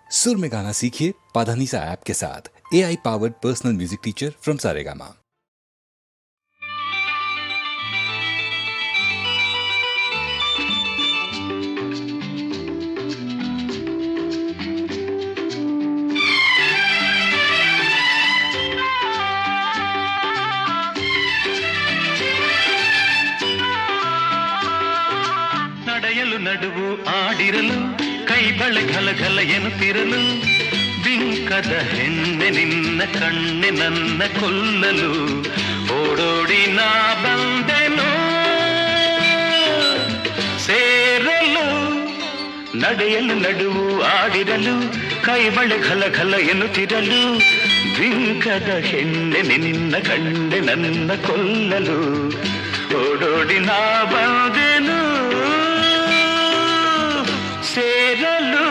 सुर में गाना सीखिए पाधानीसा ऐप के साथ। AI powered personal music teacher from Saregama. ನಡೆಯಲು ನಡುವು ಆಡಿರಲು ಕೈ ಬಳೆ ಘಲಘಲ ಎನ್ನುತ್ತಿರಲು ಬಿಂಕದ ಹೆಣ್ಣೆ ನಿನ್ನ ಕಣ್ಣೆ ನನ್ನ ಕೊಲ್ಲಲು ಓಡೋಡಿ ನಾ ಬಂದೆನು ಸೇರಲು. ನಡೆಯಲು ನಡುವು ಆಡಿರಲು ಕೈ ಬಳೆ ಘಲಘಲ ಎನ್ನುತ್ತಿರಲು ಬಿಂಕದ ಹೆಣ್ಣೆ ನಿನ್ನ ಕಣ್ಣೆ ನನ್ನ ಕೊಲ್ಲಲು ಓಡೋಡಿ ನಾ ಬಂದೆನು ಸೇರಲು.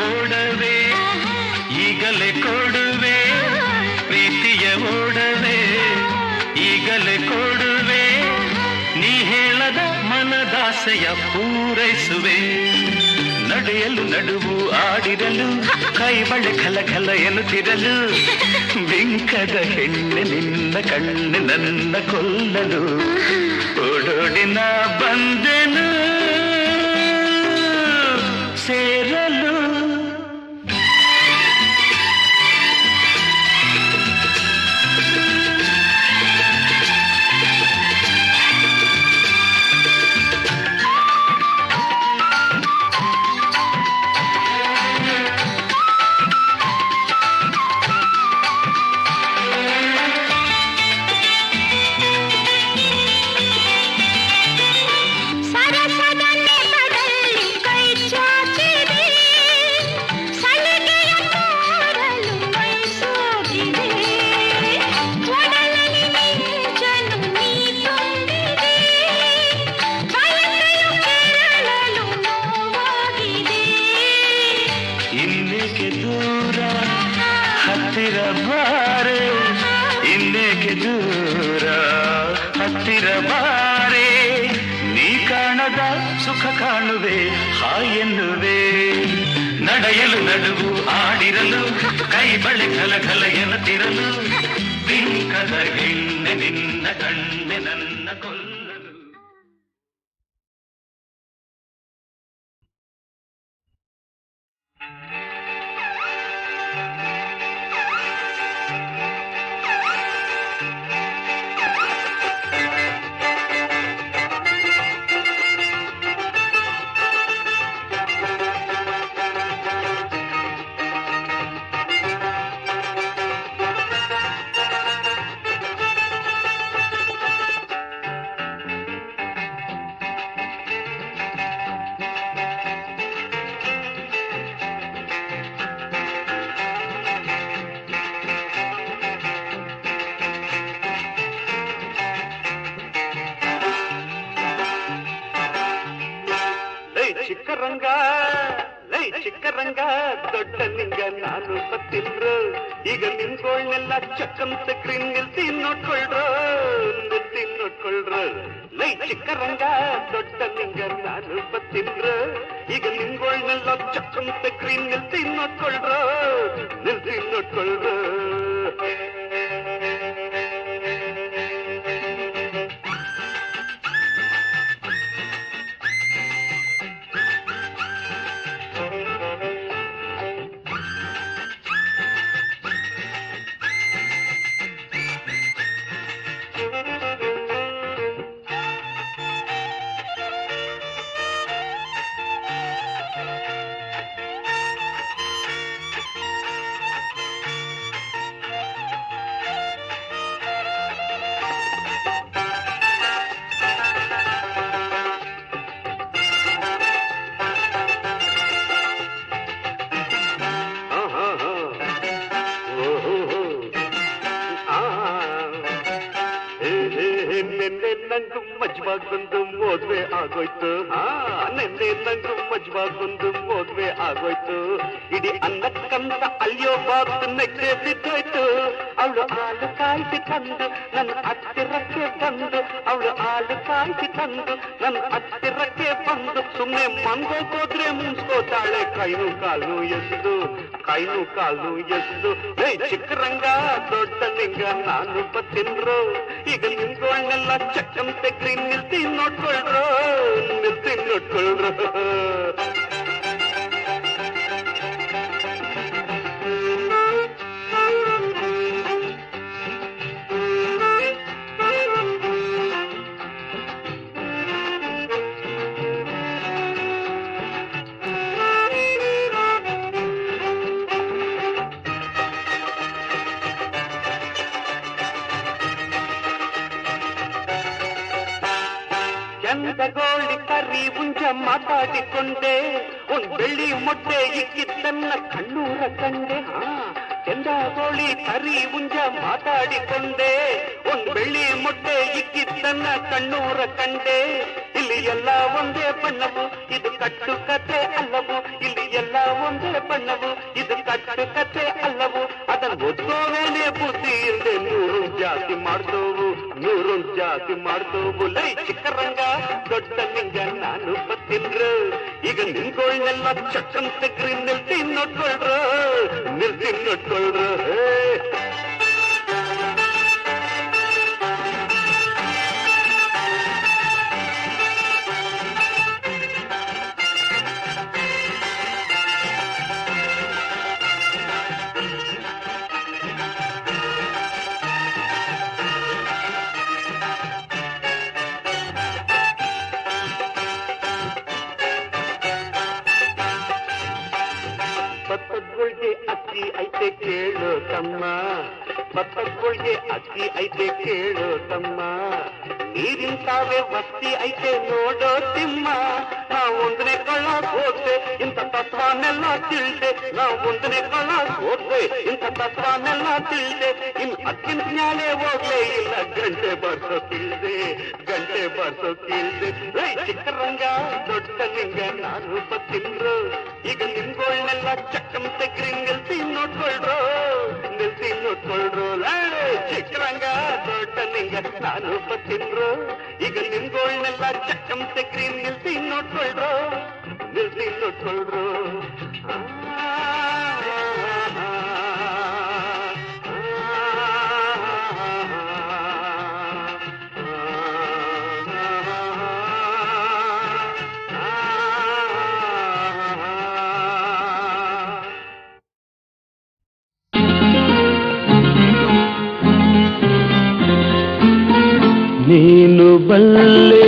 ಓಡವೆ ಈಗಲೇ ಕೊಡುವೆ ಪ್ರೀತಿಯ ಓಡವೆ ಈಗಲೇ ಕೊಡುವೆ ನೀ ಹೇಳದ ಮನದಾಸೆಯ ಪೂರೈಸುವೆ. ನಡೆಯಲು ನಡುವು ಆಡಿರಲು ಕೈ ಬಳೆ ಖಲಖಲ ಎನ್ನುತ್ತಿರಲು ಬಿಂಕದ ಹೆಣ್ಣೆ ನಿನ್ನ ಕಣ್ಣೆ ನನ್ನ ಕೊಲ್ಲಲು ಓಡೋಡಿ ನಾ ಬಂದೆನು ಸೇರಲು. ಇನ್ನೇಕೆ ದೂರ ಹತ್ತಿರ ಬಾರೆ ಇನ್ನೇಕೆ ದೂರ ಹತ್ತಿರ ಬಾರೆ ನೀ ಕಾಣದ ಸುಖ ಕಾಣುವೆ ಹಾಯೆನ್ನುವೆ. ನಡೆಯಲು ನಡುವು ಆಡಿರಲು ಕೈ ಬಳೆ ಘಲಘಲ ಎನ್ನುತ್ತಿರಲು ಬಿಂಕದ ಹೆಣ್ಣೆ ನಿನ್ನ ಕಣ್ಣೆ ನನ್ನ ಕೊಲ್ಲಲು. ಚಿಕ್ಕರಂಗ ಲೈ ಚಿಕ್ಕರಂಗ ದೊಡ್ಡ ನಿಂಗ ನಾನು ಬತ್ತಿಲ್ರು ಈಗ ನಿಮ್ಗೋಳ್ನೆಲ್ಲ ಚಕ್ಕಂತ ಕ್ರೀನ್ ನಿಲ್ಸಿ ನೋಡ್ಕೊಳ್ರು ಲೈ ಚಿಕ್ಕರಂಗ ದೊಡ್ಡ ನಿಂಗ ನಾನು ಬತ್ತಿಲ್ರು ಈಗ ನಿಮ್ಗೋಳ್ನೆಲ್ಲ ಚಕ್ಕಂತ ಕ್ರೀನ್ ನಿಲ್ಸಿ ನೋಡ್ಕೊಳ್ರು ನಂಗು ಮಜ್ವಾಗ್ ಬಂದು ಮೋದ್ವೆ ಆಗೋಯ್ತು. ನೆನ್ನೆ ನಂಗು ಮಜ್ವಾಗ್ ಬಂದು ಮೋದ್ವೆ ಆಗೋಯ್ತು. ಇಡೀ ಅನ್ನಕ್ಕಂತ ಅಲ್ಲಿಯೋ ಬಾಕ್ಸ್ ನೆಕ್ಕೆ ಬಿದ್ದೋಯ್ತು. ಅವಳು ಹಾಲು ಕಾಯಿಸಿ ತಂದು ನನ್ನ ಹತ್ತಿರಕ್ಕೆ ಬಂದು, ಅವಳು ಹಾಲು ಕಾಯಿಸಿ ತಂದು ನನ್ನ ಹತ್ತಿರಕ್ಕೆ ಬಂದು, ಸುಮ್ಮನೆ ಮನ್ಗೋಕೋದ್ರೆ ಮುನ್ಸ್ಕೋತಾಳೆ ಕೈನು ಕಾಲು ಎಸ್ದು, ಕೈನು ಕಾಲು ಎಸ್ದು. ಚಿಕ್ಕರಂಗ ದೊಡ್ಡ ನಿಂಗ ನಾನು ಬತ್ತಿನ್ರು, ಈಗ ನಿಮ್ಗಳನ್ನೆಲ್ಲ ಚಕ್ಕಂತೆ ಗ್ರೀನ್ ನಿಲ್ತಿ ನೋಡ್ಕೊಳ್ರು, ನಿಲ್ತಿ ನೋಡ್ಕೊಳ್ರು. ಚಂದಗೋಳಿ ಕರಿ ಮುಂಜ ಮಾತಾಡಿಕೊಂಡೆ, ಒಂದ್ ಬೆಳ್ಳಿ ಮೊಟ್ಟೆ ಇಕ್ಕಿದ್ದನ್ನ ಕಣ್ಣೂರ ಕಂಡೆ. ಚಂದಗೋಳಿ ಕರಿ ಮುಂಜ ಮಾತಾಡಿಕೊಂಡೆ, ಒಂದ್ ಬೆಳ್ಳಿ ಮೊಟ್ಟೆ ಇಕ್ಕಿದ್ದನ್ನ ಕಣ್ಣೂರ ಕಂಡೆ. ಇಲ್ಲಿ ಎಲ್ಲ ಒಂದೇ ಬಣ್ಣವು, ಇದು ಕಟ್ಟು ಕತೆ ಅಲ್ಲವು. ಇಲ್ಲಿ ಎಲ್ಲ ಒಂದೇ ಬಣ್ಣವು, ಇದು ಕಟ್ಟು ಕತೆ ಅಲ್ಲವು. ಅದನ್ನ ಓದ್ಕೋವೇನೆ ಬುದ್ಧಿ ಇಲ್ಲದೆ ನೂರು ಜಾತಿ ಮಾಡ್ದೋವು, ನೂರು ಜಾತಿ ಮಾಡ್ದೋವು. ಲೈ ಚಿಕ್ಕರಂಗ ದೊಡ್ಡ ನಿಂಗ ನಾನು ಬತ್ತಿನ್ರು, ಈಗ ನಿಮ್ಗಳನ್ನೆಲ್ಲ ಚಕ್ಕಂತೆ ಗ್ರೀನ್ ನಿಲ್ತಿ ನೋಡ್ಕೊಳ್ರು, ನಿಲ್ತಿ ನೋಡ್ಕೊಳ್ರು. ಭತ್ತದ್ಗೊಳ್ಗೆ ಅಕ್ಕಿ ಐತೆ ಕೇಳು ತಮ್ಮ, ಭತ್ತದ್ಗೊಳ್ಗೆ ಅಕ್ಕಿ ಐತೆ ಕೇಳು ತಮ್ಮ. ನೀರಿನ ತಾವೇ ವಸ್ತಿ ಐತೆ ನೋಡೋ ತಿಮ್ಮ. ನಾವು ಒಂದನೇ ಕಳ್ಳ ಹೋಗ್ದೆ ಇಂಥ ತತ್ವನೆಲ್ಲ ತಿಳಿದೆ, ನಾವು ಒಂದನೇ ಕಳ್ಳ ಹೋಗ್ದೆ ಇಂಥ ತತ್ವನೆಲ್ಲ ತಿಳಿದೆ. ಇನ್ ಅಕ್ಕಿನ ಜ್ಞಾನೇ ಹೋಗ್ಲೇ ಇಲ್ಲ, ಗಂಟೆ ಬರ್ಸೋ ತಿಳಿದೆ, ಗಂಟೆ ಬರ್ಸೋ ತಿಳಿದೆ. ಚಿಕ್ಕರಂಗ ದೊಡ್ಡ ನಿಂಗ ನಾನು ಬತ್ತಿನ್ರು, ಈಗ ನಿಮ್ಗಳನ್ನೆಲ್ಲ ಚಕ್ಕಂತೆ ಗ್ರೀನ್ ನಿಲ್ತಿ ನೋಡ್ಕೊಳ್ರು, ನಿಲ್ತಿ ನೋಡ್ಕೊಳ್ರು. ಚಿಕ್ಕರಂಗ ದೊಡ್ಡ ನಿಂಗ ನಾನು ಬತ್ತಿನ್ರು, ಈಗ ನಿಮ್ಗಳನ್ನೆಲ್ಲ ಚಕ್ಕಂತೆ ಗ್ರೀನ್ ನಿಲ್ತಿ ನೋಡ್ಕೊಳ್ರು, ನಿಲ್ತಿ ನೋಡ್ಕೊಳ್ರು. ನೀನು ಬಲ್ಲೆ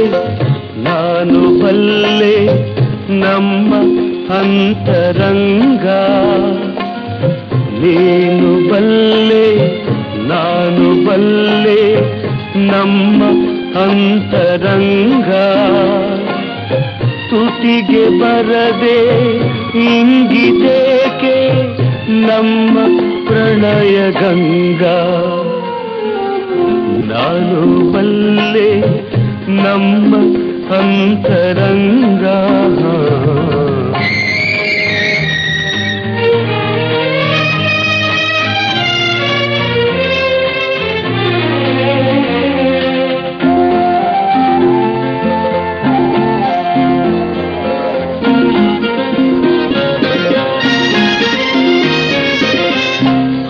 ನಾನು ಬಲ್ಲೆ ನಮ್ಮ ಅಂತರಂಗ, ನೀನು ಬಲ್ಲೆ ನಾನು ಬಲ್ಲೆ ನಮ್ಮ ಅಂತರಂಗ. ತುಟಿಗೆ ಬರದೆ ಇಂಗಿದೇಕೆ ನಮ್ಮ ಪ್ರಣಯ ಗಂಗಾ. ನಾನು ಬಲ್ಲೆ ನಮ್ಮ ಅಂತರಂಗ.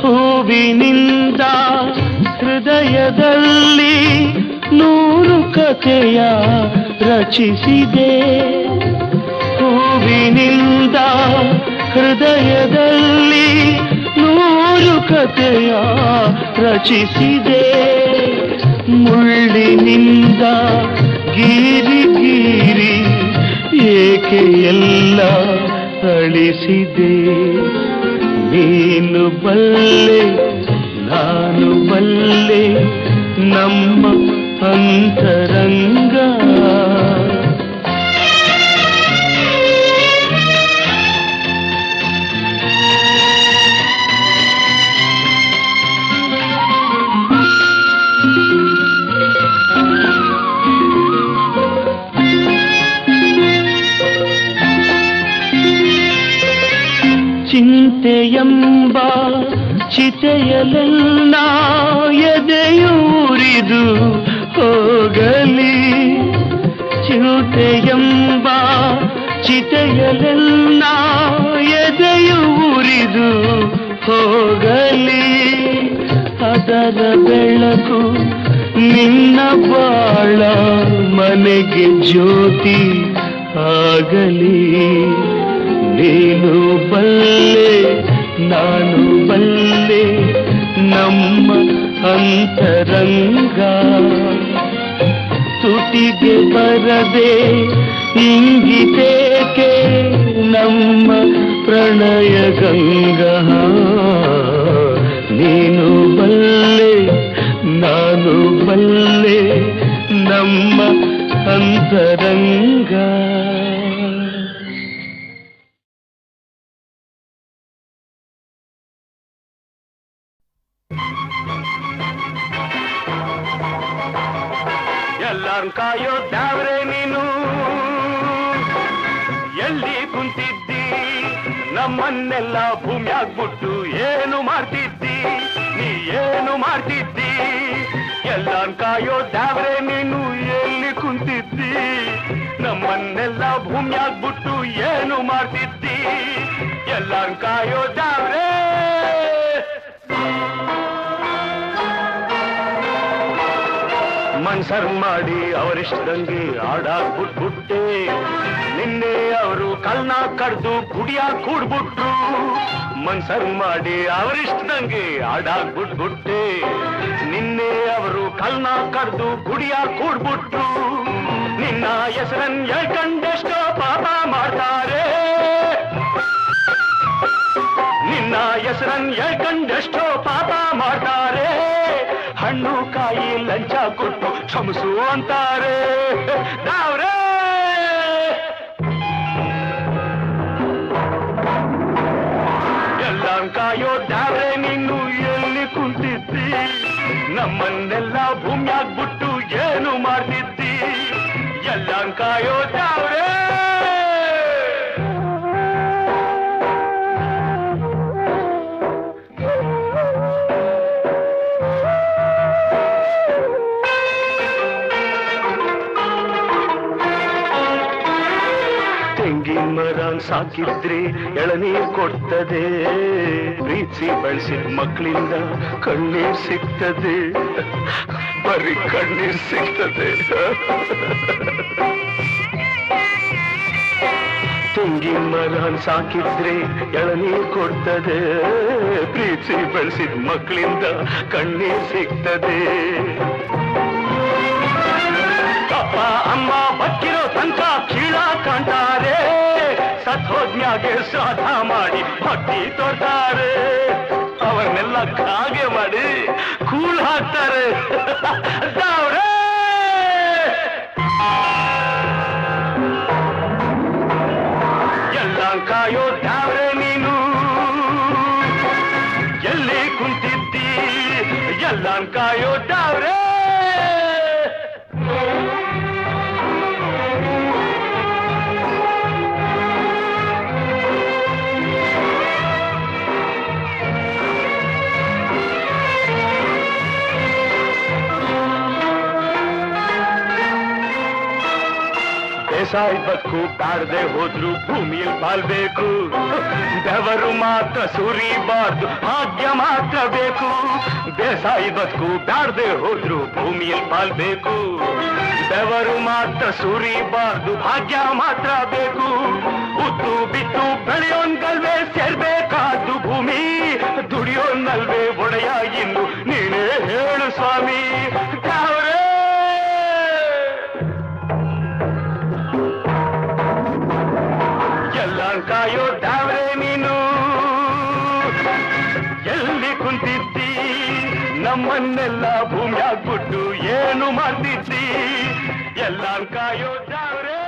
ಹೂವಿನಿಂದ ಹೃದಯದಲ್ಲಿ ನೂರು ಕಥೆಯ ರಚಿಸಿದೆ, ಹೂವಿನಿಂದ ಹೃದಯದಲ್ಲಿ ನೂರು ಕಥೆಯ ರಚಿಸಿದೆ. ಮುಳ್ಳಿನಿಂದ ಗೀರಿ ಗೀರಿ ಏಕೆ ಎಲ್ಲ ಅಳಿಸಿದೆ. ನೀನು ಬಲ್ಲೆ ನಾನು ಬಲ್ಲೆ ನಮ್ಮ ಅಂತರಂಗ. ಚಿತೆಯಲೆಲ್ಲ ಎದೆಯೂರಿದು ಹೋಗಲಿ, ಚಿತೆಯೆಂಬ ಚಿತೆಯಲೆಲ್ಲ ಎದೆಯೂರಿದು ಹೋಗಲಿ, ಅದರ ಬೆಳಕು ನಿನ್ನ ಬಾಳ ಮನೆಗೆ ಜ್ಯೋತಿ ಆಗಲಿ. ನೀನು ಬಲ್ಲೆ ನಾನು ಬಲ್ಲೆ ನಮ್ಮ ಅಂತರಂಗ, ತುಟಿಗೆ ಬರದೆ ಇಂಗಿತೇಕೆ ನಮ್ಮ ಪ್ರಣಯ ಗಂಗಾ. ನೀನು ಬಲ್ಲೆ ನಾನು ಬಲ್ಲೆ ನಮ್ಮ ಅಂತರಂಗ. ಎಲ್ಲಾರು ಕಾಯೋ ದ್ಯಾವ್ರೆ ನೀನು ಎಲ್ಲಿ ಕುಂತಿದ್ದಿ, ನಮ್ಮನ್ನೆಲ್ಲ ಭೂಮಿಯಾಗ್ಬಿಟ್ಟು ಏನು ಮಾಡ್ತಿದ್ದಿ, ನೀ ಏನು ಮಾಡ್ತಿದ್ದಿ. ಎಲ್ಲಾರು ಕಾಯೋ ದ್ಯಾವ್ರೆ ನೀನು ಎಲ್ಲಿ ಕುಂತಿದ್ದಿ, ನಮ್ಮನ್ನೆಲ್ಲ ಭೂಮಿಯಾಗ್ಬಿಟ್ಟು ಏನು ಮಾಡ್ತಿದ್ದಿ. ಎಲ್ಲಾರು ಕಾಯೋ ದ್ಯಾವ್ರೆ. ಮನ್ಸರ್ ಮಾಡಿ ಅವರಿಷ್ಟಂಗೆ ಆಡಾಕ್ಬಿಟ್ಬಿಟ್ಟೆ, ನಿನ್ನೆ ಅವರು ಕಲ್ನ ಕಡ್ದು ಕುಡಿಯಾಕ್ ಕೂಡ್ಬಿಟ್ರು. ಮನ್ಸರ್ ಮಾಡಿ ಅವರಿಷ್ಟಂಗೆ ಆಡಾಕ್ಬಿಟ್ಬಿಟ್ಟೆ, ನಿನ್ನೆ ಅವರು ಕಲ್ನ ಕಡ್ದು ಕುಡಿಯಾಕ್ ಕೂಡ್ಬಿಟ್ರು. ನಿನ್ನ ಹೆಸರನ್ ಹೇಳ್ಕಂಡೆಷ್ಟೋ ಪಾಪ ಮಾಡ್ತಾರೆ, ನಿನ್ನ ಹೆಸರನ್ ಹೇಳ್ಕಂಡೆಷ್ಟೋ ಪಾಪ ಮಾಡ್ತಾರೆ. ಹಣ್ಣು ಕಾಯಿ ಲಂಚ ಕೊಟ್ಟು ಕ್ಷಮಿಸು ಅಂತಾರೆ. ದಾವ್ರೆ ಎಲ್ಲ ಕಾಯೋ ದಾವ್ರೆ ನೀನು ಎಲ್ಲಿ ಕುಂತಿದ್ದಿ, ನಮ್ಮನ್ನೆಲ್ಲ ಭೂಮಿಯಾಗ್ಬಿಟ್ಟು ಏನು ಮಾಡ್ತಿದ್ದಿ. ಎಲ್ಲ ಕಾಯೋ ದಾವ್ರೆ. ಮರನ್ ಸಾಕಿದ್ರೆ ಎಳನೀರ್ ಕೊಡ್ತದೆ, ಪ್ರೀತಿ ಬೆಳೆಸಿದ ಮಕ್ಕಳಿಂದ ಕಣ್ಣೀರ್ ಸಿಗ್ತದೆ, ಬರೀ ಕಣ್ಣೀರ್ ಸಿಗ್ತದೆ. ತೆಂಗಿನ ಮರನ್ ಸಾಕಿದ್ರೆ ಎಳನೀರ್ ಕೊಡ್ತದೆ, ಪ್ರೀತಿ ಬೆಳೆಸಿದ ಮಕ್ಕಳಿಂದ ಕಣ್ಣೀರ್ ಸಿಗ್ತದೆ. ಅಪ್ಪ ಅಮ್ಮ ಬಕ್ಕಿರೋ ತನಕ ಕೀಳ ಕಾಣ್ತಾರೆ, ಸತ್ಹೋದ್ಮ್ಯಾಗೆ ಶ್ರಾದ್ದ ಮಾಡಿ ಭಕ್ತಿ ತೋರ್ತಾರೆ. ಅವರನ್ನೆಲ್ಲ ಕಾಗೆ ಮಾಡಿ ಕೂಳ್ ಹಾಕ್ತಾರೆ. ದಾವ್ರೆ ಎಲ್ಲ ಕಾಯೋ ದಾವ್ರೆ ನೀನು ಎಲ್ಲಿ ಕುಂತಿದ್ದಿ, ಎಲ್ಲ ಕಾಯೋ ದಾವ್ರೆ. ಬೇಸಾಯ ಬದುಕು ಬಾಡದೆ ಹೋದ್ರು ಭೂಮಿಯಲ್ಲಿ ಬಾಳ್ಬೇಕು, ಬೆವರು ಮಾತ್ರ ಸುರಿಬಾರ್ದು ಭಾಗ್ಯ ಮಾತ್ರ ಬೇಕು. ಬೇಸಾಯ ಬದುಕು ಬಾಡದೆ ಹೋದ್ರು ಭೂಮಿಯಲ್ಲಿ ಬಾಳ್ಬೇಕು, ಬೆವರು ಮಾತ್ರ ಸುರಿಬಾರ್ದು ಭಾಗ್ಯ ಮಾತ್ರ ಬೇಕು. ಉತ್ತು ಬಿತ್ತು ಬೆಳೆಯೋನ್ಗಲ್ವೇ ಸೇರ್ಬೇಕಾದ್ದು ಭೂಮಿ, ದುಡಿಯೋನಲ್ವೇ ಒಡೆಯ ಇನ್ನು ನೀನೇ ಹೇಳು ಸ್ವಾಮಿ. ಕಾಯೋ ದಾವ್ರೆ ನೀನು ಎಲ್ಲಿ ಕುಂತಿದ್ದಿ, ನಮ್ಮನ್ನೆಲ್ಲ ಭೂಮಿಯಾಗ್ಬಿಟ್ಟು ಏನು ಮಾಡ್ತಿದ್ದಿ. ಎಲ್ಲ ಕಾಯೋ ದಾವ್ರೆ.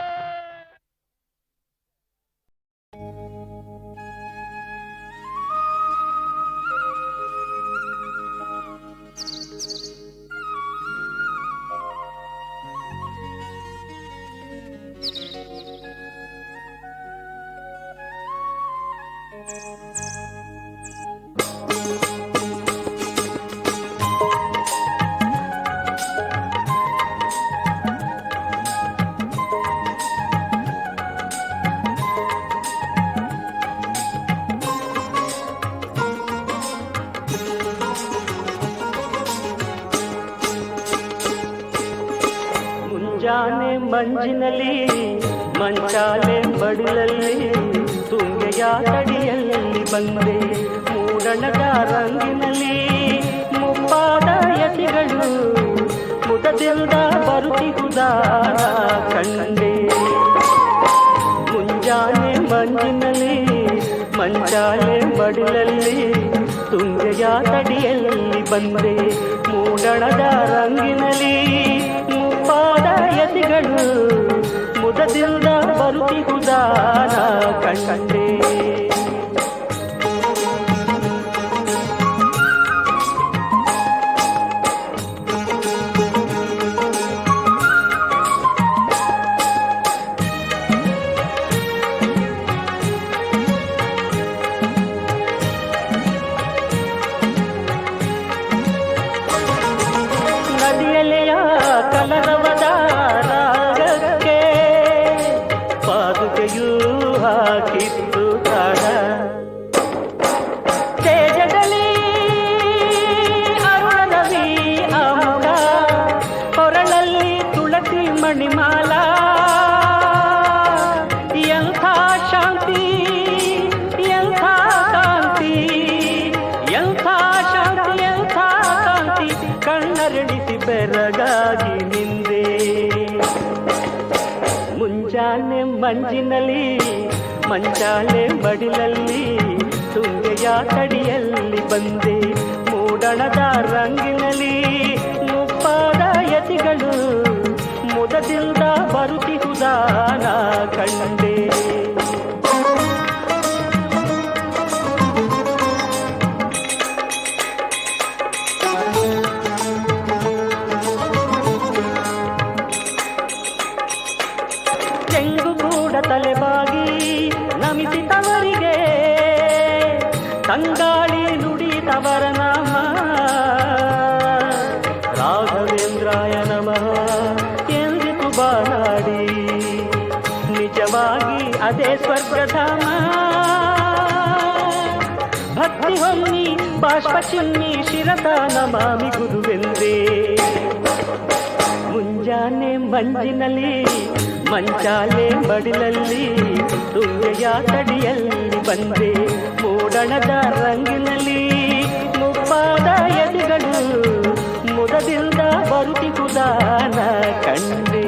ಮುಂಜಾನೆ ಮಂಜಿನಲ್ಲಿ ಮಂಚಾಲೆ ಬಡಿಲಲ್ಲಿ ತುಂಗೆಯ ತಡಿಯಲ್ಲಿ ಬಂದೆ ಮೂಡಣದ ರಂಗಿನಲ್ಲಿ ಮುಪ್ಪಾದ ಯತಿಗಳು ಮುದದಿಂದ ಬರುತ್ತಿರುವುದಾನ ಕಂಡೆ ಮುಂಜಾನೆ ಮಂಜಿನಲ್ಲಿ ಮಂಚಾಲೆ ಬಡಿಲಲ್ಲಿ ತುಂಗೆಯ ತಡಿಯಲ್ಲಿ ಬಂದೆ ಮೂಡಣದ ರಂಗಿನಲ್ಲಿ ಮುಪ್ಪಾದ ಯತಿಗಳು ಮುದದಿಂದ ಬರುತ್ತಿರುವುದಾನ ಕಂಡೆ ಕಲರವದ ರಾಗಕ್ಕೆ ಪಾದುಕೆಯೂ ಹಾಕಿತ್ತು ತಾಡ ತೇಜದಲ್ಲಿ ಅರುಣರವಿ ಅಮುಗ ಹೊರಳಲ್ಲಿ ತುಳಸಿ ಮಣಿಮಾಲ ಎಂಥ ಶಾಂತಿ ಎಂಥ ಕಾಂತಿ ಎಂಥ ಶಾಂತಿ ಎಂಥ ಕಾಂತಿ ಕಣ್ಣರಳಿಸಿ ಬೆರಗಾಗಿ ನಿಂದೆ ಮುಂಜಾನೆ ಮಂಜಿನಲ್ಲಿ ಮಂಚಾಲೆ ಬಡಿಲಲ್ಲಿ ತುಂಗೆಯ ತಡಿಯಲ್ಲಿ ಬಂದೆ ಮೂಡಣದ ರಂಗಿನಲ್ಲಿ ಮುಪ್ಪಾದ ಯತಿಗಳು ಮುದದಿಂದ ಬರುತ್ತಿರುವುದಾನ ಕಂಡೆ ಚೆಂಗು ಕೂಡ ತಲೆಬಾಗಿ ನಮಿಸಿದವರಿಗೆ ತಂಗಾಳಿ ನುಡಿತವರ ನಾಮ ರಾಘವೇಂದ್ರಾಯ ನಮಃ ಎಂದಿತು ಬಾನಾಡಿ ನಿಜವಾಗಿ ಅದೇ ಸ್ವರ್ಗಧಾಮ ಭಕ್ತಿ ಹೊಮ್ಮಿ ಬಾಷ್ಪ ಚಿಮ್ಮಿ ಶಿರಸ ನಮಾಮಿ ಗುರುವೆಂದೇ ಮುಂಜಾನೆ ಮಂಜಿನಲ್ಲಿ ಮಂಚಾಲೆ ಬಡಿಲಲ್ಲಿ ತುಂಗೆಯ ತಡಿಯಲ್ಲಿ ಬಂದೆ ಮೂಡಣದ ರಂಗಿನಲ್ಲಿ ಮುಪ್ಪಾದ ಯತಿಗಳು ಮುದದಿಂದ ಬರುತ್ತಿರುವುದಾನ ಕಂಡೆ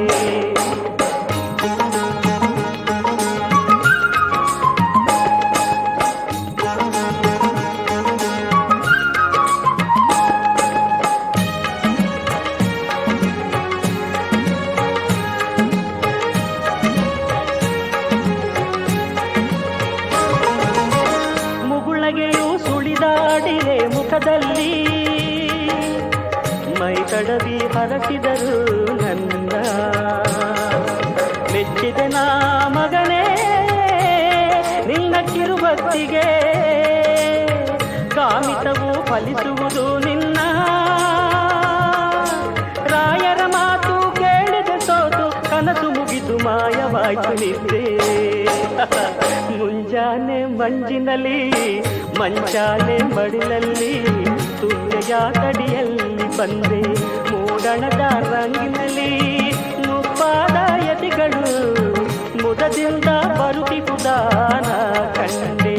ಸುಳಿದಾಡಿರೆ ಮುಖದಲ್ಲಿ ಮೈ ತಡವಿ ಹರಸಿದರು ನನ್ನ ಮೆಚ್ಚಿದೆ ನಾ ಮಗನೇ ನಿನ್ನ ಕಿರುಭಕ್ತಿಗೆ ಕಾಮಿತವು ಫಲಿಸುವುದು ನಿನ್ನ ರಾಯರ ಮಾತು ಕೇಳಿದೆ ಸೋತು ಕನಸು ಮುಗಿದು ಮಾಯವಾಯ್ತು ನಿದ್ದೆ ಮುಂಜಾನೆ ಮಂಜಿನಲ್ಲಿ ಮಂಚಾಲೆ ಬಡಿಲಲ್ಲಿ ತುಂಗೆಯ ತಡಿಯಲ್ಲಿ ಬಂದೆ ಮೂಡಣದ ರಂಗಿನಲ್ಲಿ ಮುಪ್ಪಾದ ಯತಿಗಳು ಮುದದಿಂದ ಬರುತ್ತಿರುವುದಾನ ಕಂಡೆ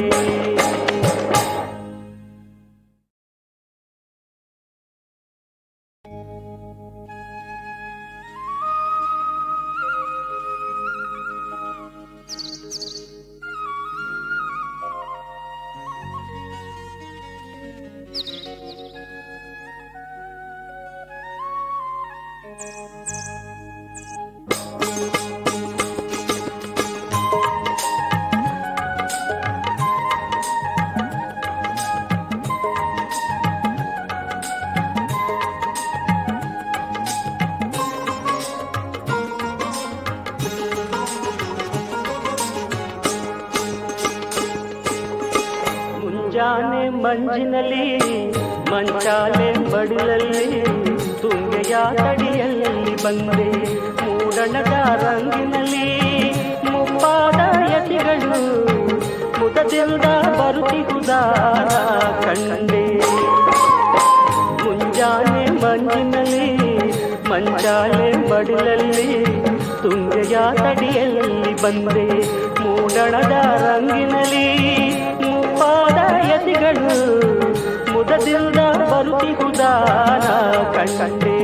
ಮುಂಜಾನೆ ಮಂಜಿನಲ್ಲಿ ಮಂಚಾಲೆ ಬಡಿಲಲ್ಲಿ ತುಂಗೆಯ ತಡಿಯಲ್ಲಿ ಬಂದೆ ಮೂಡಣದ ರಂಗಿನಲ್ಲಿ ಮುಪ್ಪಾದ ಯತಿಗಳು ಮುದದಿಂದ ಬರುತ್ತಿರುವುದಾನ ಕಂಡೆ ಮುಂಜಾನೆ ಮಂಜಿನಲ್ಲಿ ಮಂಚಾಲೆ ಮಡಿಲಲ್ಲಿ ತುಂಗೆಯ ತಡಿಯಲ್ಲಿ ಬಂದೆ ಮೂಡಣದ ರಂಗಿನಲ್ಲಿ ಮುಪ್ಪಾದ ಯತಿಗಳು ಮುದದಿಂದ ಬರುತ್ತಿಹುದಾನ ಕಂಡೆ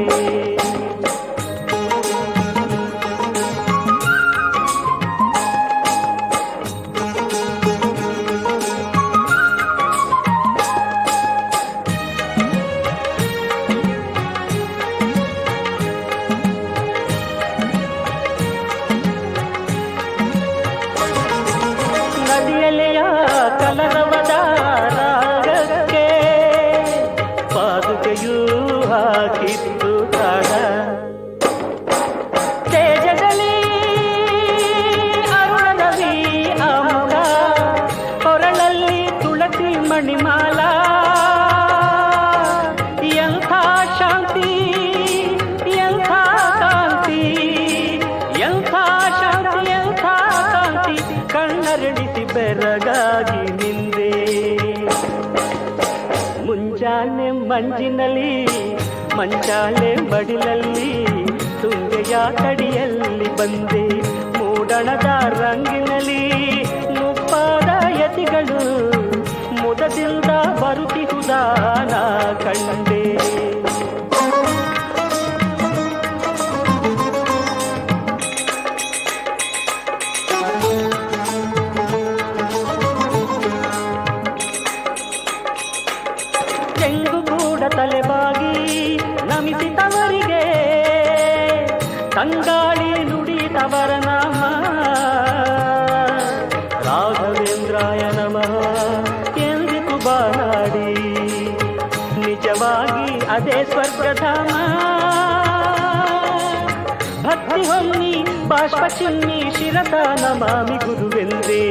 ಕಲರವದ ರಾಗಕ್ಕೆ ಪಾದುಕೆಯೂ ಹಾಕಿತ್ತು ತಾಡ ತೇಜಗಲಿ ಅರುಣರವಿ ಅಮುಗ ಹೊರಳಲ್ಲಿ ತುಳಸಿ ಮಣಿಮಾಲ ಎಂಥ ಶಾಂತಿ ಎಂಥ ಕಾಂತಿ ಎಂಥ ಶಾಂತಿ ಎಂಥ ಕಾಂತಿ ಕಣ್ಣರಳಿಸಿ ಬೆರಗಾಗಿ ನಿಂದೆ ಮುಂಜಾನೆ ಮಂಜಿನಲ್ಲಿ ಮಂಚಾಲೆ ಮಡಿಲಲ್ಲಿ ತುಂಗೆಯ ತಡಿಯಲ್ಲಿ ಬಂದೆ ಮೂಡಣದ ರಂಗಿನಲ್ಲಿ ಮುಪ್ಪಾದ ಯತಿಗಳು ಮುದದಿಂದ ಬರುತ್ತಿಹುದಾನ ಕಂಡೆ ತಲೆಬಾಗಿ ನಮಿಸಿದವರಿಗೆ ತಂಗಾಳಿ ನುಡಿದವರ ನಾಮ ರಾಘವೇಂದ್ರಾಯ ನಮಃ ಎಂದಿತು ಬಾನಾಡಿ ನಿಜವಾಗಿ ಅದೇ ಸ್ವರ್ಗಧಾಮ ಭಕ್ತಿ ಹೊನ್ನಿ ಬಾಷ್ಪ ಚಿನ್ನಿ ಶಿರತ ನಮಾಮಿ ಗುರುವೆಂದೇ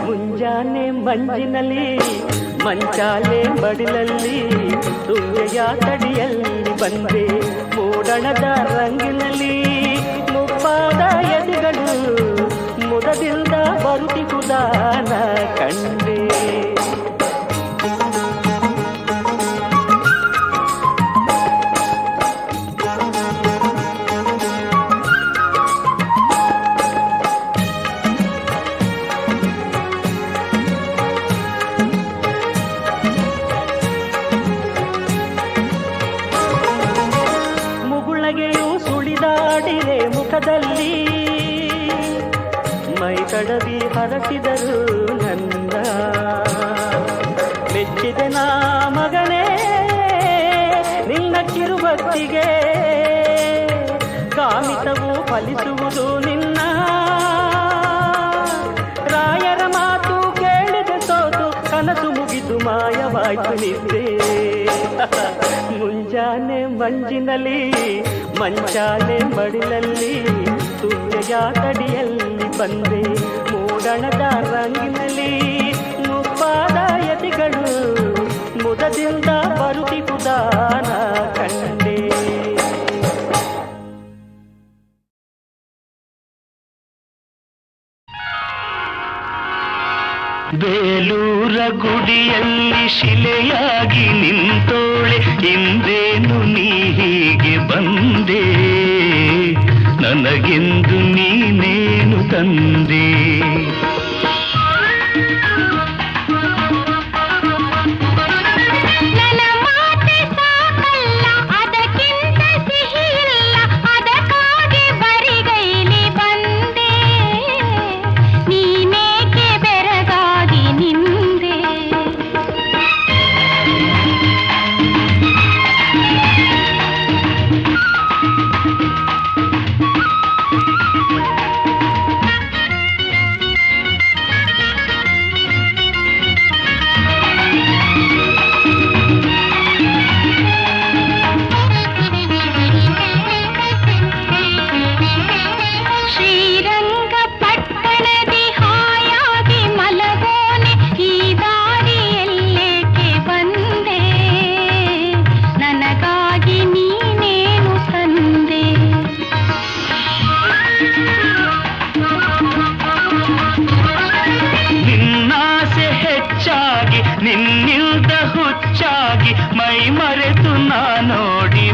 ಮುಂಜಾನೆ ಮಂಜಿನಲ್ಲಿ ಮಂಚಾಲೆ ಮಡಿಲಲ್ಲಿ ತುಂಗೆಯ ತಡಿಯಲ್ಲಿ ಬಂದೆ ಮೂಡಣದ ರಂಗಿನಲ್ಲಿ ಮುಪ್ಪಾದ ಯತಿಗಳು ಮುದದಿಂದ ಬರುತ್ತಿಹುದಾನ ಕಂಡೆ ಸುಳಿದಾಡಿರೆ ಮುಖದಲ್ಲಿ ಮೈ ತಡವಿ ಹರಸಿದರು ನನ್ನ ಮೆಚ್ಚಿದೆ ನಾ ಮಗನೇ ನಿನ್ನ ಕಿರುಭಕ್ತಿಗೆ ಕಾಮಿತವು ಫಲಿಸುವುದು ನಿನ್ನ ರಾಯರ ಮಾತು ಕೇಳಿದೆ ಸೋತು ಕನಸು ಮುಗಿದು ಮಾಯವಾಯ್ತು ನಿದ್ದೆ ಮುಂಜಾನೆ ಮಂಜಿನಲ್ಲಿ ಮಂಚಾಲೆ ಮಡಿಲಲ್ಲಿ ತುಂಗೆಯ ತಡಿಯಲ್ಲಿ ಬಂದೆ ಮೂಡಣದ ರಂಗಿನಲ್ಲಿ ಮುಪ್ಪಾದ ಯತಿಗಳು ಮುದದಿಂದ ಬರುತ್ತಿಹುದಾನ ಕಂಡೆ ಬೇಲೂರ ಗುಡಿಯಲ್ಲಿ ಶಿಲೆಯಾಗಿ ನಿಂತೋಳೆ ಇಂದೇನು ನೀ ಹೀಗೆ ಬಂದೆ ನನಗೆಂದು ನೀನೇನು ತಂದೆ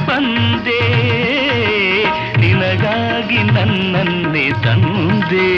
ಬಂದೆ ನಿನಗಾಗಿ ನನ್ನನ್ನೇ ತಂದೆ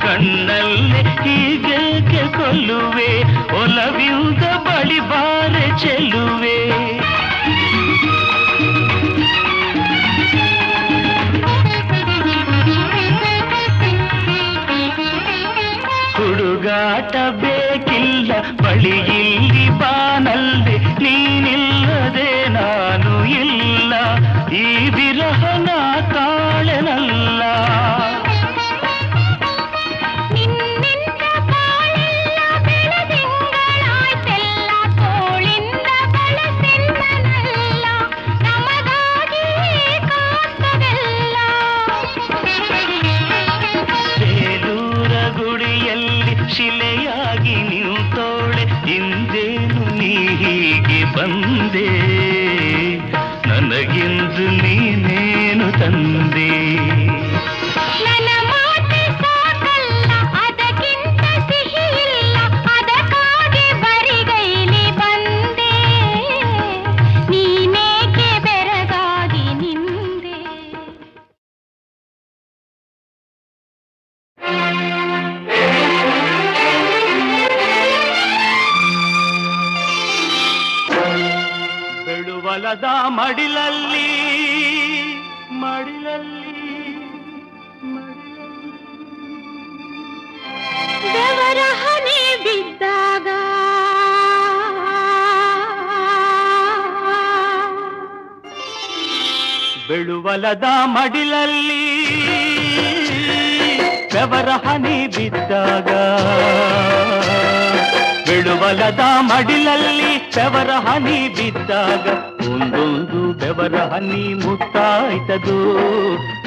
ಕಣ್ಣಲ್ಲೇ ಹೀಗೆ ಕೊಲ್ಲುವೆ ಒಲವಿಂದ ಬಳಿ ಬಾರೆ ಚೆಲ್ಲುವೆ ಹುಡುಗಾಟ ಬೇಕಿಲ್ಲ ಬಳಿ ಇಲ್ಲಿ ಬಾನಲ್ಲೆ ನೀನಿಲ್ಲದೆ ನಾನು ಇಲ್ಲ ಈ ವಿರಹನ ತಾಳೆನಲ್ಲ ಶಿಲೆಯಾಗಿ ನಿಂತೋಳೆ ಇಂದೇನು ನೀ ಹೀಗೆ ಬಂದೆ ನನಗೆಂದು ನೀನೇನು ತಂದೆ ನನ್ನ ಮಾತೆ ಸಾಕಲ್ಲ ಅದಕ್ಕಿಂತ ಸಿಹಿ ಇಲ್ಲ ಅದಕ್ಕಾಗಿ ಬರಿಗೈಲಿ ಬಂದೆ ನೀನೇಕೆ ಬೆರಗಾಗಿ ನಿಂದೆ ಬೆಳುವಲದ ಮಡಿಲಲ್ಲಿ ಬೆವರ ಹನಿ ಬಿದ್ದಾಗ ಬೆಳುವಲದ ಮಡಿಲಲ್ಲಿ ಬೆವರ ಹನಿ ಬಿದ್ದಾಗ ಬೆಳುವಲದ ಮಡಿಲಲ್ಲಿ ಬೆವರ ಹನಿ ಬಿದ್ದಾಗ ಒಂದೊಂದು ಬೆವರ ಹನಿ ಮುತ್ತಾಯ್ತದು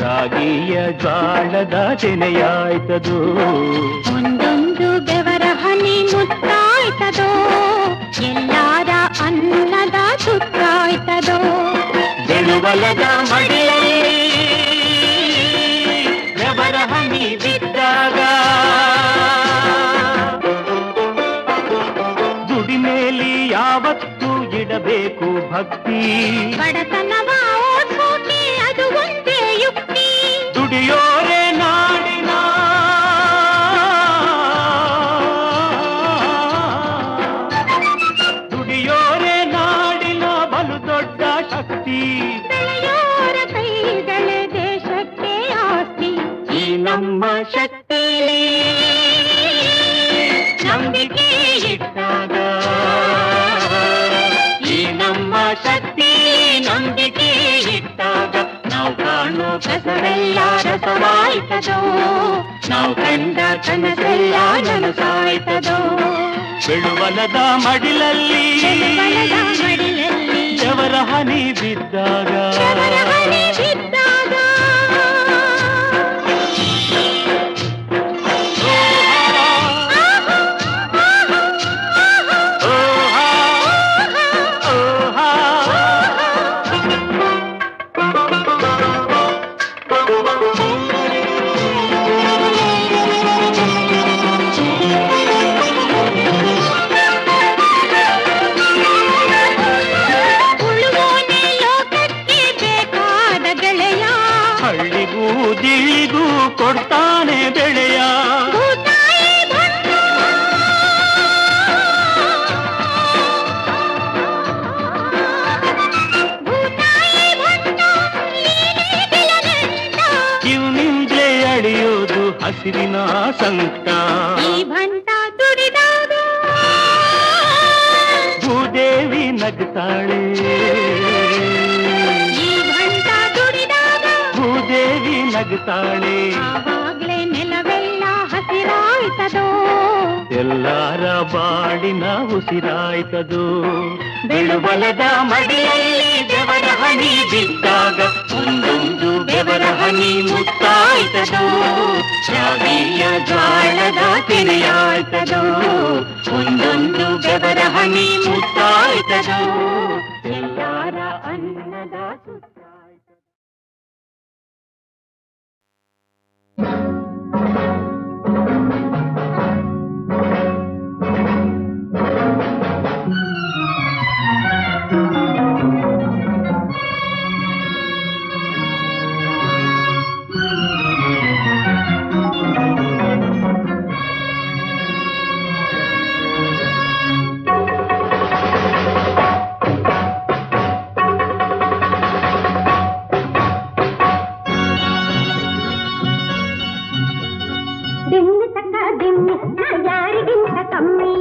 ರಾಗಿಯ ಜ್ವಾಳದ ತೆನೆಯಾಯ್ತದು ಒಂದೊಂದು ಬೆವರ ಹನಿ ಮುತ್ತಾಯ್ತದೋ ಎಲ್ಲಾರ ಅನ್ನದ ತುತ್ತಾಯ್ತದೋ ಬೆಳುವಲದ ಮಡಿಲಲ್ಲಿ ಬೆವರ ಹನಿ ಬಿದ್ದಾಗ ದುಡಿಮೇಲಿ ಯಾವತ್ತೂ ಇಡಬೇಕು ಭಕ್ತಿ ಬಡತನವ ಓದ್ಸೋಕೆ ಅದು ಒಂದೇ ಯುಕ್ತಿ ದುಡಿಯೋರೆ ನಾಡಿನ ದುಡಿಯೋರೆ ನಾಡಿನ ಬಲು ದೊಡ್ಡ ಶಕ್ತಿ ಬೆಳೆಯೋರ ಕೈಗಳೇ ದೇಶಕ್ಕೆ ಆಸ್ತಿ ಈ ನಮ್ಮ ಶಕ್ತಿ ನಂಬಿಕೆ ಇಟ್ಟಾಗ ಈ ನಮ್ಮ ಶಕ್ತಿ ನಂಬಿಕೆ ಇಟ್ಟಾಗ ನಾವು ಕಾಣೋ ಕಸವೆಲ್ಲ ರಸವಾಯ್ತದೋ ನಾವು ಕಂಡ ಕನಸೆಲ್ಲ ನನಸಾಯ್ತದೋ ಬೆಳುವಲದ ಮಡಿಲಲ್ಲಿ ಬೆವರ ಹನಿ ಬಿದ್ದಾಗ ದಿಳಿಗೂ ಕೊಡ್ತಾನೆ ಬೆಳೆಯ ಕಿವಿನಿಂದಲೇ ಅಳಿಯೋದು ಹಸಿರಿನ ಸಂಕಟ ಈ ಭಂಟ ದುಡಿದಾಗ ಭೂದೇವಿ ನಗ್ತಾಳೆ ನಗುತ್ತಾಳೆ. ಆವಾಗ್ಲೇ ನೆಲವೆಲ್ಲ ಹಸಿರಾಯ್ತದೋ, ಎಲ್ಲಾರ ಬಾಡಿನ ಉಸಿರಾಯ್ತದು. ಬೆಳುಬಲದ ಮಡಿಯಲ್ಲಿ ಬೆವರ ಹನಿ ಬಿದ್ದಾಗ ಒಂದೊಂದು ಬೆವರ ಹನಿ ಮುತ್ತಾಯ್ತದು. ಶಾವಿಯ ಜ್ವಾಳದ ತೆನೆಯಾಯ್ತದು, ಒಂದೊಂದು ಬೆವರ ಹನಿ ಮುತ್ತಾಯ್ತದು. ಎಲ್ಲಾರ ಅನ್ನದ ಸುತ್ತಾಯ್ತದು. ದಿಮ್ಮಿ ತಕ್ಕ ದಿಮ್ಮಿ ನಾ ಯಾರಿಗಿಂತ ಕಮ್ಮಿ,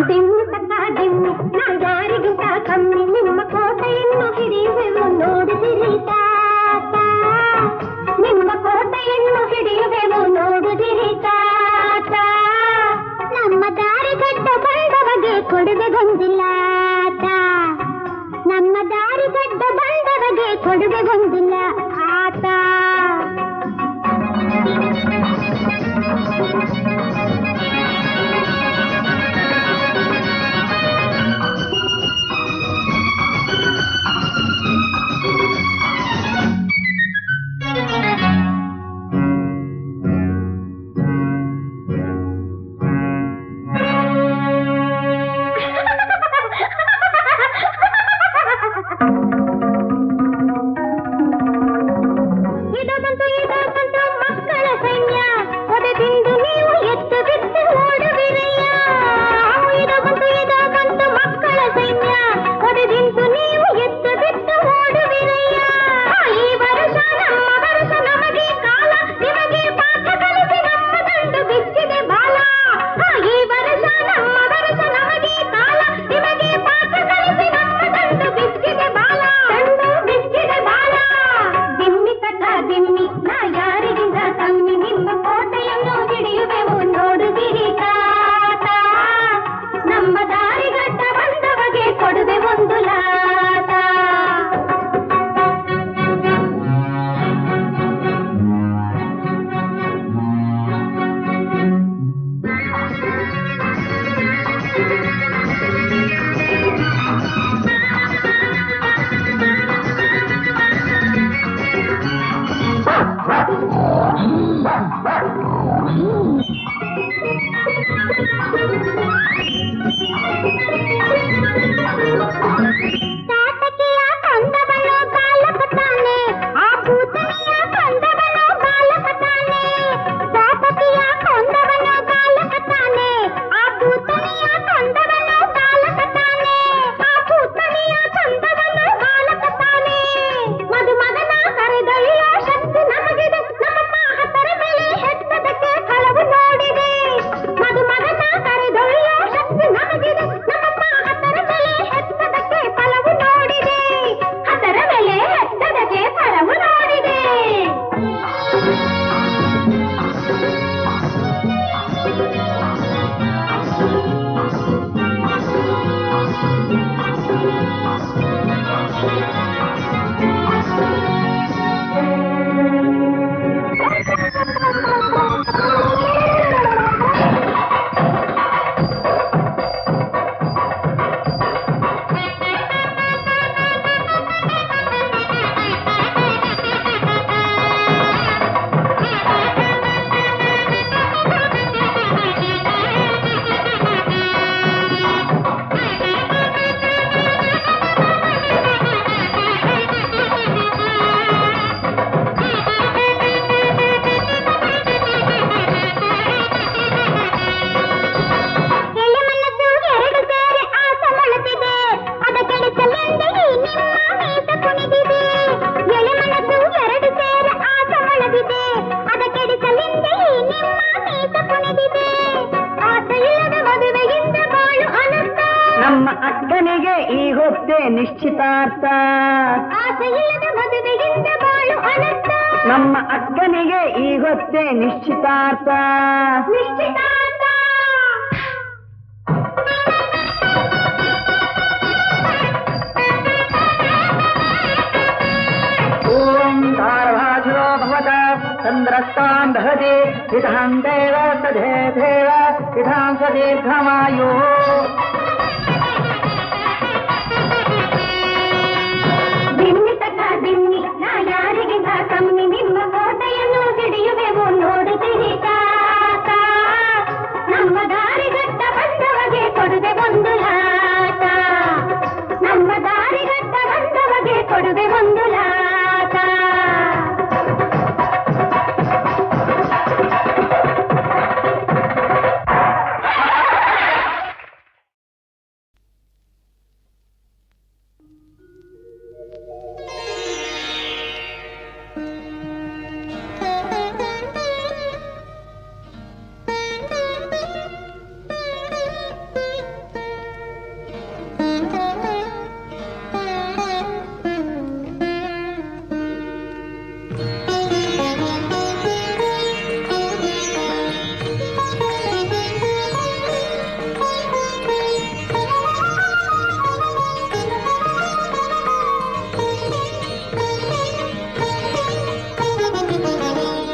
ದಿಮ್ಮಿ ತಕ್ಕ ದಿಮ್ಮಿ ನಾ ಯಾರಿಗಿಂತ ಕಮ್ಮಿ. ನಿಮ್ಮ ಕೋಟೆಯನ್ನು ಹಿಡಿಯುವೆವು ನೋಡುದಿರಿ ತಾತ, ನಿಮ್ಮ ಕೋಟೆಯನ್ನು ಹಿಡಿಯುವೆವು ನೋಡುದಿರಿ ತಾತ. ನಮ್ಮ ದಾರಿಗಡ್ಡ ಬಂದವಗೆ ಕೊಡುಗೆ ಬಂದಿಲ್ಲ ಆತ, ನಮ್ಮ ದಾರಿಗಡ್ಡ ಬಂದವಗೆ ಕೊಡುಗೆ ಬಂದಿಲ್ಲ ಆತ. ನಿಶ್ಚಿತಾರ್ಥ. ಆಸೆಯಿಲ್ಲದ ಮದುವೆಯಿಂದ ಬಾಳು ಅನರ್ಥ. ನಮ್ಮ ಅಕ್ಕನಿಗೆ ಈಗೊತ್ತೇ ನಿಶ್ಚಿತಾರ್ಥ. ನಿಶ್ಚಿತಾರ್ಥ. ओंकारभाषो भवता चन्द्रस्तां दहति इदां देव सधेदेव इदां सदीर्घमायु. ದಿಮ್ಮಿ ತಕ ದಿಮ್ಮಿ ನಾ ಯಾರಿಗಿಂತ ಕಮ್ಮಿ. ನಿಮ್ಮ ಕೋಟೆಯನ್ನು ಹಿಡಿಯುವೆವು ನೋಡುತ್ತೀರಿ ತಾತ. ನಮ್ಮ ದಾರಿಗಟ್ಟ ಬಂದವಗೆ ಕೊಡುವೆ ಒಂದು ಲಾಟ. ನಮ್ಮ ದಾರಿಗಟ್ಟ ಬಂದವಗೆ ಕೊಡುವೆ ಒಂದು ಲಾಟ.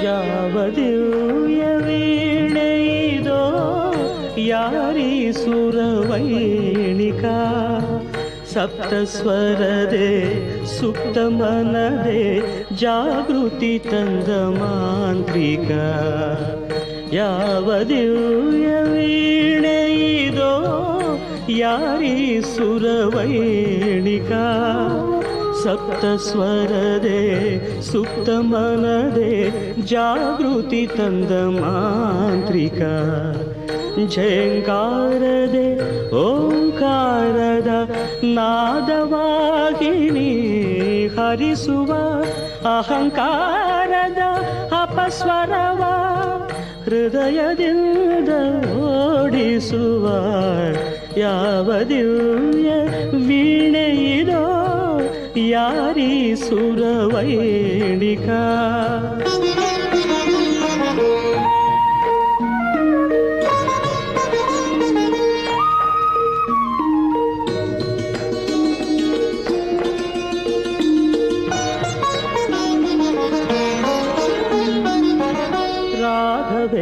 ಯಾವ ದಿವ್ಯ ವೀಣೆಯಿದೋ ಯಾರಿ ಸುರವೈಣಿಕ. ಸಪ್ತಸ್ವರದೆ ಸುಪ್ತ ಮನದೆ ಜಾಗೃತಿ ತಂದ ಮಾಂತ್ರಿಕ. ಯಾವ ದಿವ್ಯ ವೀಣೆಯಿದೋ ಯಾರಿ ಸುರವೈಣಿಕ. ಸಪ್ತಸ್ವರದೆ ಸುಪ್ತ ಮನದೆ ಜಾಗೃತಿ ತಂದ ಮಾಂತ್ರಿಕ. ಝೇಂಕಾರದೆ ಓಂಕಾರದ ನಾದವಾಗಿನಿ ಹರಿಸುವ. ಅಹಂಕಾರದ ಅಪಸ್ವರವ ಹೃದಯದಿಂದ ಓಡಿಸುವ. ಯಾವ ದಿವ್ಯ ವೀಣೆಯಿದೋ ಯಾರಿ ಸುರವೈಣಿಕ.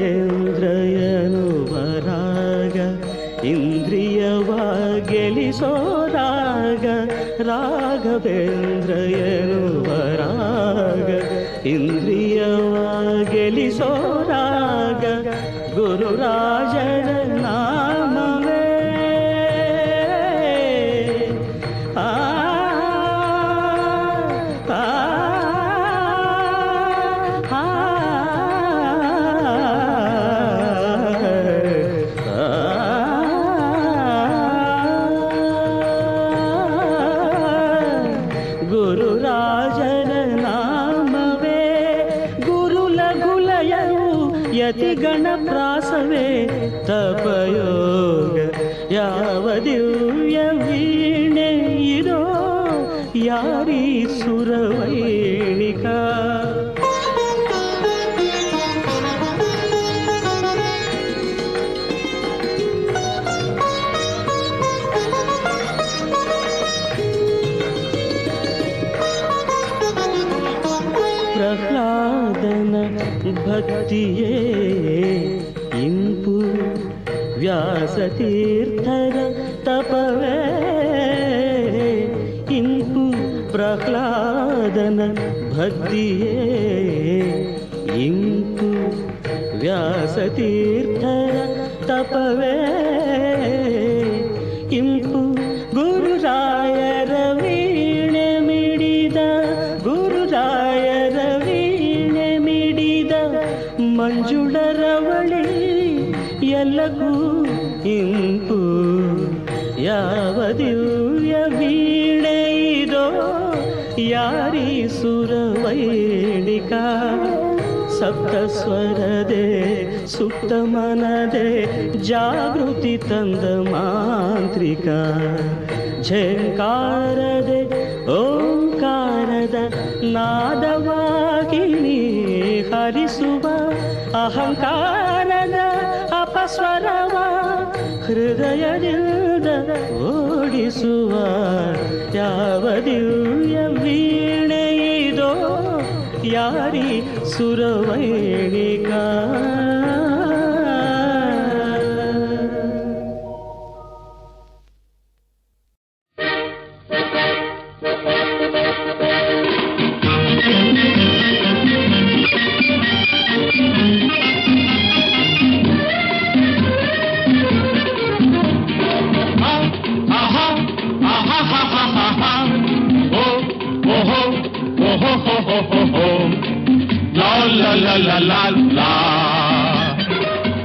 ರಾಘವೇಂದ್ರಯನು ವರಾಗ ಇಂದ್ರಿಯವ ಗೆಲಿಸೋರಾಗ. ರಾಘವೇಂದ್ರಯನು ವರಾಗ ಇಂದ್ರಿಯವ ಗೆಲಿಸೋರಾಗ. ಗುರುರಾಜನ ನಾಮವೇ ಆ ಆ ಗುರುರಾಜನ ನಾಮವೇ ಗುರುಲ ಗುಲಯವು ಯತಿ ಗಣಪ್ರಾಸವೇ ತಪಯೋಗ. ಯಾವ ದಿವ್ಯ ವೀಣೆ ಇದೋ ಯಾರಿ ಸುರವೈಣಿಕ. ಪ್ರಹ್ಲಾದನ ಭಕ್ತಿಯೇ ಇಂಪು ವ್ಯಾಸತೀರ್ಥರ ತಪವೇ ಇಂಪು. ಪ್ರಹ್ಲಾದನ ಭಕ್ತಿಯೇ ಇಂಪು ವ್ಯಾಸತೀರ್ಥರ ತಪವೇ ಇಂಪು. ಗುರುರಾಯರ ವೀಣೆ ಮಿಡಿದ ಗುರುರಾಯರ ವೀಣೆ ಮಿಡಿದ ಮಂಜುಳರವಳಿ ಎಲ್ಲಕ್ಕೂ ಇಂಪು. ಯಾವ ದಿವ್ಯ ವೀಣೆ ಇದೋ ಯಾರಿ ಸುರವೈಣಿಕ. ಸಪ್ತಸ್ವರದೆ ಸುಪ್ತ ಮನದೆ ಜಾಗೃತಿ ತಂದ ಮಾಂತ್ರಿಕ. ಝೇಂಕಾರದೆ ಓಂಕಾರದ ನಾದವಾಗಿ ನೀ ಹರಿಸುವ ಅಹಂಕಾರದ ಅಪಸ್ವರವ ಹೃದಯದಿಂದ ಓಡಿಸುವ ಯಾವ ದಿವ್ಯ ವೀಣೆಯಿದೋ ಯಾರಿ ಸುರವೈಣಿಕ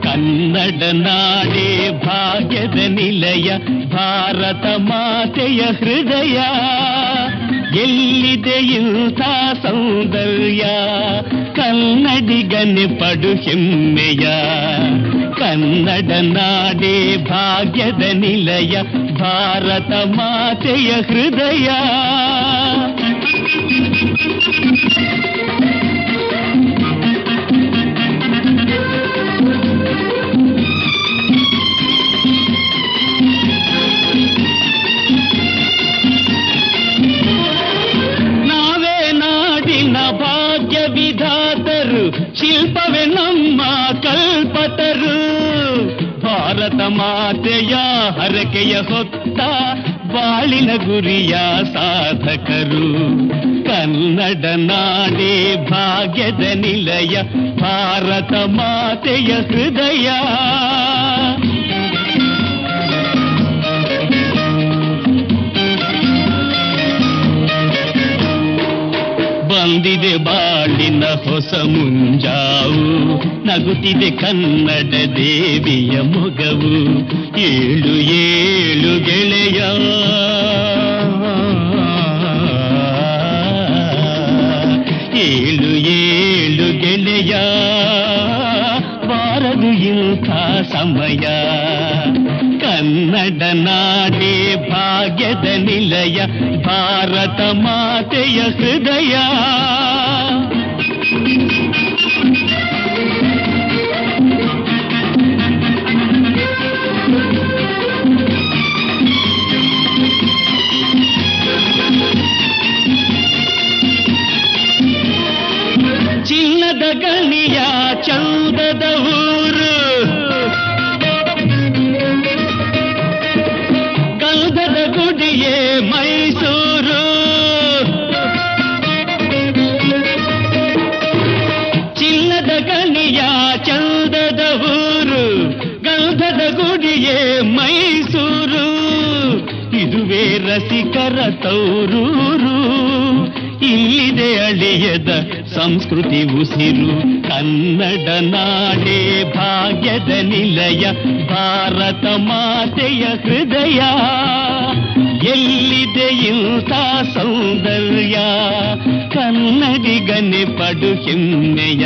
ಕನ್ನಡ ನಾಡೇ ಭಾಗ್ಯದ ನಿಲಯ ಭಾರತ ಮಾತೆಯ ಹೃದಯ ಎಲ್ಲಿದೆ ಇಂಥ ಸೌಂದರ್ಯ ಕನ್ನಡಿಗನೆ ಪಡು ಹೆಮ್ಮೆಯ ಕನ್ನಡ ನಾಡೇ ಭಾಗ್ಯದ ನಿಲಯ ಭಾರತ ಮಾತೆಯ ಹೃದಯ ಭಾಗ್ಯ ವಿಧಾತರು ಶಿಲ್ಪವೇ ನಮ್ಮ ಕಲ್ಪತರು ಭಾರತ ಮಾತೆಯ ಹರಕೆಯ ಹೊತ್ತ ಬಾಳಿನ ಗುರಿಯ ಸಾಧಕರು ಕನ್ನಡ ನಾಡೇ ಭಾಗ್ಯದ ನಿಲಯ ಭಾರತ ಮಾತೆಯ ಹೃದಯ ಬಂದಿದೆ ಬಾಳಿನ ಹೊಸ ಮುಂಜಾವು ನಗುತ್ತಿದೆ ಕನ್ನಡ ದೇವಿಯ ಮೊಗವು ಏಳು ಏಳು ಗೆಳೆಯ ಏಳು ಏಳು ಗೆಳೆಯ ಬಾರದು ಇಂಥ ಸಮಯ ಕನ್ನಡ ನಾಡೇ ಭಾಗ್ಯದ ನಿಲಯ ಭಾರತ ಮಾತೆಯ ಹೃದಯ ಚಿನ್ನದ ಗಣಿಯ ಚೌದದ ಊರು ಗಂಧದ ಗುಡಿಯೇ ಮೈಸೂರು ಚಿನ್ನದ ಗಣಿಯ ಚಂದದ ಊರು ಗಂಧದ ಗುಡಿಯೇ ಮೈಸೂರು ಇದುವೇ ರಸಿಕರ ತೌರೂರು ಇಲ್ಲಿದೆ ಅಳಿಯದ ಸಂಸ್ಕೃತಿ ಉಸಿರು ಕನ್ನಡ ನಾಡೇ ಭಾಗ್ಯದ ನಿಲಯ ಭಾರತ ಮಾತೆಯ ಹೃದಯ ಎಲ್ಲಿದೆ ಇಂಥ ಸೌಂದರ್ಯ ಕನ್ನಡಿಗನೆ ಪಡು ಹೆಮ್ಮೆಯ